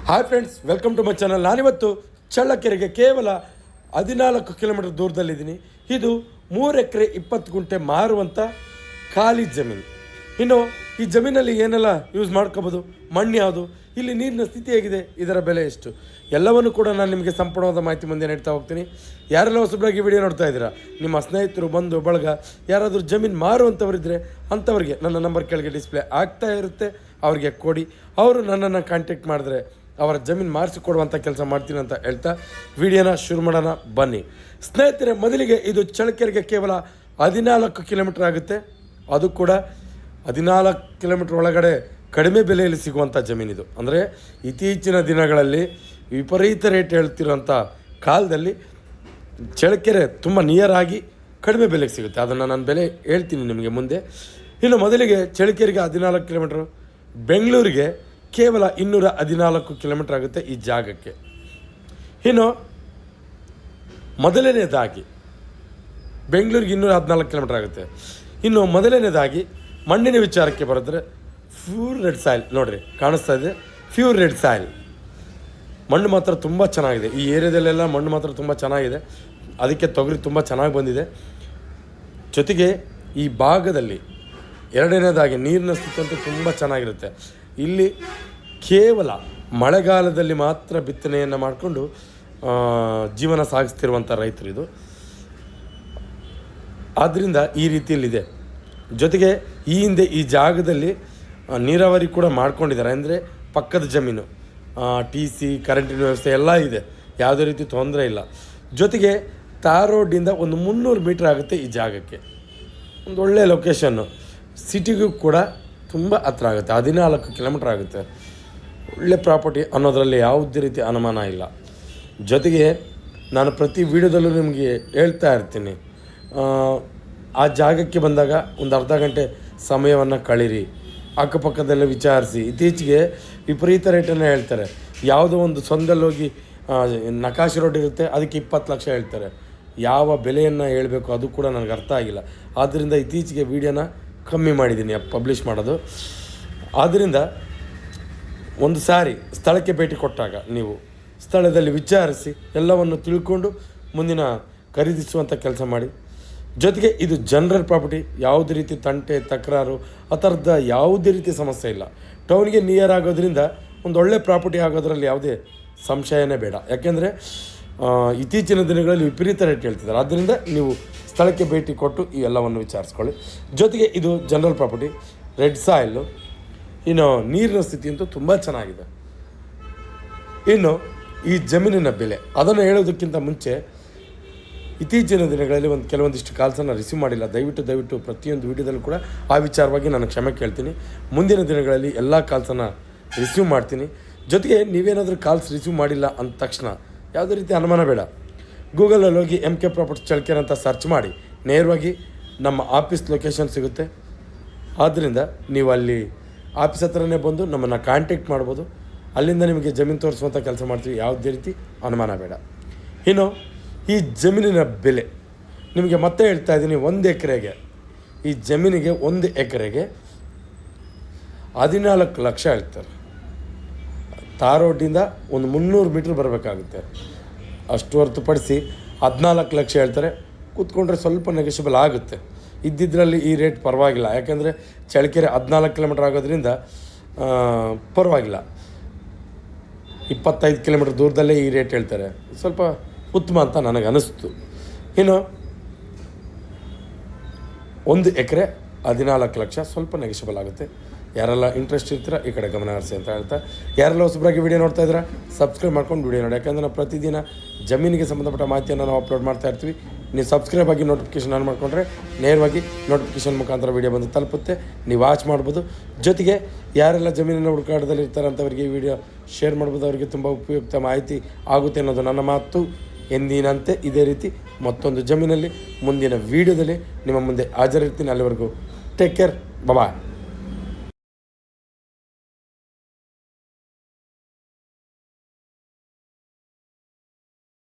Hi friends, welcome to my channel. ನಾನಿವತ್ತು ಚಳ್ಳಕೆರೆಗೆ ಕೇವಲ 14 ಕಿಲೋಮೀಟರ್ ದೂರದಲ್ಲಿದ್ದೀನಿ. ಇದು 3 ಎಕರೆ 20 ಗುಂಟೆ ಮಾರುವಂಥ ಖಾಲಿ ಜಮೀನು. ಇನ್ನು ಈ ಜಮೀನಲ್ಲಿ ಏನೆಲ್ಲ ಯೂಸ್ ಮಾಡ್ಕೋಬೋದು, ಮಣ್ಣು ಯಾವುದು, ಇಲ್ಲಿ ನೀರಿನ ಸ್ಥಿತಿ ಹೇಗಿದೆ, ಇದರ ಬೆಲೆ ಎಷ್ಟು, ಎಲ್ಲವನ್ನು ಕೂಡ ನಾನು ನಿಮಗೆ ಸಂಪೂರ್ಣವಾದ ಮಾಹಿತಿ ಮುಂದೆ ನೀಡ್ತಾ ಹೋಗ್ತೀನಿ. ಯಾರೆಲ್ಲ ಹೊಸಬರಾಗಿ ವಿಡಿಯೋ ನೋಡ್ತಾ ಇದ್ದೀರಾ, ನಿಮ್ಮ ಸ್ನೇಹಿತರು, ಬಂಧು ಬಳಗ ಯಾರಾದರೂ ಜಮೀನು ಮಾರುವಂಥವರಿದ್ದರೆ ಅಂಥವ್ರಿಗೆ ನನ್ನ ನಂಬರ್ ಕೆಳಗೆ ಡಿಸ್ಪ್ಲೇ ಆಗ್ತಾ ಇರುತ್ತೆ, ಅವ್ರಿಗೆ ಕೊಡಿ. ಅವರು ನನ್ನನ್ನು ಕಾಂಟ್ಯಾಕ್ಟ್ ಮಾಡಿದ್ರೆ ಅವರ ಜಮೀನು ಮಾರಿಸಿಕೊಡುವಂಥ ಕೆಲಸ ಮಾಡ್ತೀನಿ ಅಂತ ಹೇಳ್ತಾ ವಿಡಿಯೋನ ಶುರು ಮಾಡೋಣ ಬನ್ನಿ. ಸ್ನೇಹಿತರೆ, ಮೊದಲಿಗೆ ಇದು ಚಳ್ಳಕೆರೆಗೆ ಕೇವಲ 14 ಕಿಲೋಮೀಟರ್ ಆಗುತ್ತೆ. ಅದು ಕೂಡ 14 ಕಿಲೋಮೀಟರ್ ಒಳಗಡೆ ಕಡಿಮೆ ಬೆಲೆಯಲ್ಲಿ ಸಿಗುವಂಥ ಜಮೀನಿದು. ಅಂದರೆ ಇತ್ತೀಚಿನ ದಿನಗಳಲ್ಲಿ ವಿಪರೀತ ರೇಟ್ ಹೇಳ್ತಿರೋಂಥ ಕಾಲದಲ್ಲಿ ಚಳ್ಳಕೆರೆ ತುಂಬ ನಿಯರ್ ಆಗಿ ಕಡಿಮೆ ಬೆಲೆಗೆ ಸಿಗುತ್ತೆ. ಅದನ್ನು ನಾನು ಬೆಲೆ ಹೇಳ್ತೀನಿ ನಿಮಗೆ ಮುಂದೆ. ಇನ್ನು ಮೊದಲಿಗೆ ಚಳ್ಳಕೆರೆಗೆ 14 ಕಿಲೋಮೀಟ್ರು, ಬೆಂಗಳೂರಿಗೆ ಕೇವಲ 214 ಕಿಲೋಮೀಟ್ರ್ ಆಗುತ್ತೆ ಈ ಜಾಗಕ್ಕೆ. ಇನ್ನು ಮೊದಲನೇದಾಗಿ ಬೆಂಗಳೂರಿಗೆ 214 ಕಿಲೋಮೀಟ್ರ್ ಆಗುತ್ತೆ. ಇನ್ನು ಮೊದಲನೇದಾಗಿ ಮಣ್ಣಿನ ವಿಚಾರಕ್ಕೆ ಬರೆದ್ರೆ ಪ್ಯೂರ್ ರೆಡ್ ಸಾಯಿಲ್ ನೋಡಿರಿ, ಕಾಣಿಸ್ತಾ ಇದೆ, ಪ್ಯೂರ್ ರೆಡ್ ಸಾಯಿಲ್. ಮಣ್ಣು ಮಾತ್ರ ತುಂಬ ಚೆನ್ನಾಗಿದೆ. ಈ ಏರಿಯಾದಲ್ಲೆಲ್ಲ ಮಣ್ಣು ಮಾತ್ರ ತುಂಬ ಚೆನ್ನಾಗಿದೆ. ಅದಕ್ಕೆ ತೊಗರಿ ತುಂಬ ಚೆನ್ನಾಗಿ ಬಂದಿದೆ. ಜೊತೆಗೆ ಈ ಭಾಗದಲ್ಲಿ ಎರಡನೇದಾಗಿ ನೀರಿನ ಸ್ಥಿತಿ ಅಂತೂ ತುಂಬ ಚೆನ್ನಾಗಿರುತ್ತೆ. ಇಲ್ಲಿ ಕೇವಲ ಮಳೆಗಾಲದಲ್ಲಿ ಮಾತ್ರ ಬಿತ್ತನೆಯನ್ನು ಮಾಡಿಕೊಂಡು ಜೀವನ ಸಾಗಿಸ್ತಿರುವಂಥ ರೈತರು ಇದು. ಆದ್ದರಿಂದ ಈ ರೀತಿಯಲ್ಲಿದೆ. ಜೊತೆಗೆ ಈ ಹಿಂದೆ ಈ ಜಾಗದಲ್ಲಿ ನೀರಾವರಿ ಕೂಡ ಮಾಡ್ಕೊಂಡಿದ್ದಾರೆ. ಅಂದರೆ ಪಕ್ಕದ ಜಮೀನು, TC, ಕರೆಂಟಿನ ವ್ಯವಸ್ಥೆ ಎಲ್ಲ ಇದೆ, ಯಾವುದೇ ರೀತಿ ತೊಂದರೆ ಇಲ್ಲ. ಜೊತೆಗೆ ತಾರ್ ರೋಡಿಂದ ಒಂದು 300 ಮೀಟ್ರ್ ಆಗುತ್ತೆ ಈ ಜಾಗಕ್ಕೆ. ಒಂದು ಒಳ್ಳೆಯ ಲೊಕೇಶನ್ನು, ಸಿಟಿಗೂ ಕೂಡ ತುಂಬ ಹತ್ರ ಆಗುತ್ತೆ. 14 ಕಿಲೋಮೀಟ್ರ್ ಆಗುತ್ತೆ. ಒಳ್ಳೆ ಪ್ರಾಪರ್ಟಿ ಅನ್ನೋದರಲ್ಲಿ ಯಾವುದೇ ರೀತಿ ಅನುಮಾನ ಇಲ್ಲ. ಜೊತೆಗೆ ನಾನು ಪ್ರತಿ ವಿಡಿಯೋದಲ್ಲೂ ನಿಮಗೆ ಹೇಳ್ತಾ ಇರ್ತೀನಿ, ಆ ಜಾಗಕ್ಕೆ ಬಂದಾಗ ಒಂದು ಅರ್ಧ ಗಂಟೆ ಸಮಯವನ್ನು ಕಳೀರಿ, ಅಕ್ಕಪಕ್ಕದಲ್ಲೇ ವಿಚಾರಿಸಿ. ಇತ್ತೀಚೆಗೆ ವಿಪರೀತ ರೇಟನ್ನು ಹೇಳ್ತಾರೆ. ಯಾವುದೋ ಒಂದು ಸಂದಲ್ಲಿ ಹೋಗಿ ನಕಾಶೆ ರೋಡ್ ಇರುತ್ತೆ, ಅದಕ್ಕೆ 20 ಲಕ್ಷ ಹೇಳ್ತಾರೆ. ಯಾವ ಬೆಲೆಯನ್ನು ಹೇಳಬೇಕು ಅದು ಕೂಡ ನನಗೆ ಅರ್ಥ ಆಗಿಲ್ಲ. ಆದ್ದರಿಂದ ಇತ್ತೀಚೆಗೆ ವೀಡಿಯೋನ ಕಮ್ಮಿ ಮಾಡಿದ್ದೀನಿ ಪಬ್ಲಿಷ್ ಮಾಡೋದು. ಆದ್ದರಿಂದ ಒಂದು ಸಾರಿ ಸ್ಥಳಕ್ಕೆ ಭೇಟಿ ಕೊಟ್ಟಾಗ ನೀವು ಸ್ಥಳದಲ್ಲಿ ವಿಚಾರಿಸಿ ಎಲ್ಲವನ್ನು ತಿಳ್ಕೊಂಡು ಮುಂದಿನ ಖರೀದಿಸುವಂಥ ಕೆಲಸ ಮಾಡಿ. ಜೊತೆಗೆ ಇದು ಜನರಲ್ ಪ್ರಾಪರ್ಟಿ, ಯಾವುದೇ ರೀತಿ ತಂಟೆ ತಕರಾರು ಆ ಥರದ ಯಾವುದೇ ರೀತಿ ಸಮಸ್ಯೆ ಇಲ್ಲ. ಟೌನ್ಗೆ ನಿಯರ್ ಆಗೋದ್ರಿಂದ ಒಂದು ಒಳ್ಳೆ ಪ್ರಾಪರ್ಟಿ ಆಗೋದ್ರಲ್ಲಿ ಯಾವುದೇ ಸಂಶಯನೇ ಬೇಡ. ಯಾಕೆಂದರೆ ಇತ್ತೀಚಿನ ದಿನಗಳಲ್ಲಿ ವಿಪರೀತ ರೇಟ್ ಹೇಳ್ತಿದ್ದಾರೆ. ಆದ್ದರಿಂದ ನೀವು ಸ್ಥಳಕ್ಕೆ ಭೇಟಿ ಕೊಟ್ಟು ಈ ಎಲ್ಲವನ್ನು ವಿಚಾರಿಸ್ಕೊಳ್ಳಿ. ಜೊತೆಗೆ ಇದು ಜನರಲ್ ಪ್ರಾಪರ್ಟಿ, ರೆಡ್ ಸಾಯಿಲು. ಇನ್ನು ನೀರಿನ ಸ್ಥಿತಿ ಅಂತೂ ತುಂಬ ಚೆನ್ನಾಗಿದೆ. ಇನ್ನು ಈ ಜಮೀನಿನ ಬೆಲೆ ಅದನ್ನು ಹೇಳೋದಕ್ಕಿಂತ ಮುಂಚೆ ಇತ್ತೀಚಿನ ದಿನಗಳಲ್ಲಿ ಕೆಲವೊಂದಿಷ್ಟು ಕಾಲ್ಸನ್ನು ರಿಸೀವ್ ಮಾಡಿಲ್ಲ. ದಯವಿಟ್ಟು ಪ್ರತಿಯೊಂದು ವೀಡಿಯೋದಲ್ಲೂ ಕೂಡ ಆ ವಿಚಾರವಾಗಿ ನಾನು ಕ್ಷಮೆ ಕೇಳ್ತೀನಿ. ಮುಂದಿನ ದಿನಗಳಲ್ಲಿ ಎಲ್ಲ ಕಾಲ್ಸನ್ನು ರಿಸೀವ್ ಮಾಡ್ತೀನಿ. ಜೊತೆಗೆ ನೀವೇನಾದರೂ ಕಾಲ್ಸ್ ರಿಸೀವ್ ಮಾಡಿಲ್ಲ ಅಂದ ತಕ್ಷಣ ಯಾವುದೇ ರೀತಿ ಅನುಮಾನ ಬೇಡ. ಗೂಗಲಲ್ಲಿ ಹೋಗಿ MK ಪ್ರಾಪರ್ಟಿ ಚಳ್ಳಕೆರೆ ಅಂತ ಸರ್ಚ್ ಮಾಡಿ ನೇರವಾಗಿ ನಮ್ಮ ಆಫೀಸ್ ಲೊಕೇಶನ್ ಸಿಗುತ್ತೆ. ಆದ್ದರಿಂದ ನೀವು ಅಲ್ಲಿ ಆಫೀಸ್ ಹತ್ರನೇ ಬಂದು ನಮ್ಮನ್ನು ಕಾಂಟ್ಯಾಕ್ಟ್ ಮಾಡ್ಬೋದು. ಅಲ್ಲಿಂದ ನಿಮಗೆ ಜಮೀನು ತೋರಿಸುವಂಥ ಕೆಲಸ ಮಾಡ್ತೀವಿ. ಯಾವುದೇ ರೀತಿ ಅನುಮಾನ ಬೇಡ. ಇನ್ನು ಈ ಜಮೀನಿನ ಬೆಲೆ ನಿಮಗೆ ಮತ್ತೆ ಹೇಳ್ತಾ ಇದ್ದೀನಿ. 1 ಎಕರೆಗೆ ಈ ಜಮೀನಿಗೆ 1 ಎಕರೆಗೆ 14 ಲಕ್ಷ ಹೇಳ್ತಾರೆ. ತಾರ್ ರೋಡಿಂದ ಒಂದು 300 ಮೀಟ್ರ್ ಬರಬೇಕಾಗುತ್ತೆ. ಅಷ್ಟು ಹೊರತುಪಡಿಸಿ 14 ಲಕ್ಷ ಹೇಳ್ತಾರೆ. ಕೂತ್ಕೊಂಡ್ರೆ ಸ್ವಲ್ಪ ನೆಗೋಷಿಯಬಲ್ ಆಗುತ್ತೆ. ಇದ್ದಿದ್ದರಲ್ಲಿ ಈ ರೇಟ್ ಪರವಾಗಿಲ್ಲ. ಯಾಕೆಂದರೆ ಚಳ್ಳಕೆರೆ 14 ಕಿಲೋಮೀಟ್ರ್ ಆಗೋದ್ರಿಂದ ಪರವಾಗಿಲ್ಲ. 25 ಕಿಲೋಮೀಟ್ರ್ ದೂರದಲ್ಲೇ ಈ ರೇಟ್ ಹೇಳ್ತಾರೆ. ಸ್ವಲ್ಪ ಉತ್ತಮ ಅಂತ ನನಗೆ ಅನ್ನಿಸ್ತು. ಇನ್ನು 1 ಎಕರೆ 14 ಲಕ್ಷ, ಸ್ವಲ್ಪ ನೆಗೋಷಿಯಬಲ್ ಆಗುತ್ತೆ. ಯಾರೆಲ್ಲ ಇಂಟ್ರೆಸ್ಟ್ ಇರ್ತೀರ ಈ ಕಡೆ ಗಮನ ಹರಿಸಿ ಅಂತ ಹೇಳ್ತಾ, ಯಾರೆಲ್ಲ ಹೊಸಬರಾಗಿ ವಿಡಿಯೋ ನೋಡ್ತಾ ಇದ್ದೀರಾ ಸಬ್ಸ್ಕ್ರೈಬ್ ಮಾಡ್ಕೊಂಡು ವಿಡಿಯೋ ನೋಡಿ. ಯಾಕೆಂದರೆ ನಾವು ಪ್ರತಿದಿನ ಜಮೀನಿಗೆ ಸಂಬಂಧಪಟ್ಟ ಮಾಹಿತಿಯನ್ನು ನಾವು ಅಪ್ಲೋಡ್ ಮಾಡ್ತಾ ಇರ್ತೀವಿ. ನೀವು ಸಬ್ಸ್ಕ್ರೈಬ್ ಆಗಿ ನೋಟಿಫಿಕೇಷನ್ ಆನ್ ಮಾಡಿಕೊಂಡ್ರೆ ನೇರವಾಗಿ ನೋಟಿಫಿಕೇಷನ್ ಮುಖಾಂತರ ವಿಡಿಯೋ ಬಂದು ತಲುಪುತ್ತೆ, ನೀವು ವಾಚ್ ಮಾಡ್ಬೋದು. ಜೊತೆಗೆ ಯಾರೆಲ್ಲ ಜಮೀನಿನ ಹುಡುಕಾಟದಲ್ಲಿ ಇರ್ತಾರೆ ಅಂಥವರಿಗೆ ಈ ವಿಡಿಯೋ ಶೇರ್ ಮಾಡ್ಬೋದು. ಅವರಿಗೆ ತುಂಬ ಉಪಯುಕ್ತ ಮಾಹಿತಿ ಆಗುತ್ತೆ ಅನ್ನೋದು ನನ್ನ ಮಾತು. ಎಂದಿನಂತೆ ಇದೇ ರೀತಿ ಮತ್ತೊಂದು ಜಮೀನಲ್ಲಿ ಮುಂದಿನ ವೀಡಿಯೋದಲ್ಲಿ ನಿಮ್ಮ ಮುಂದೆ ಹಾಜರಿರ್ತೀನಿ. ಅಲ್ಲಿವರೆಗೂ ಟೇಕ್ ಕೇರ್, ಬಾಯ್.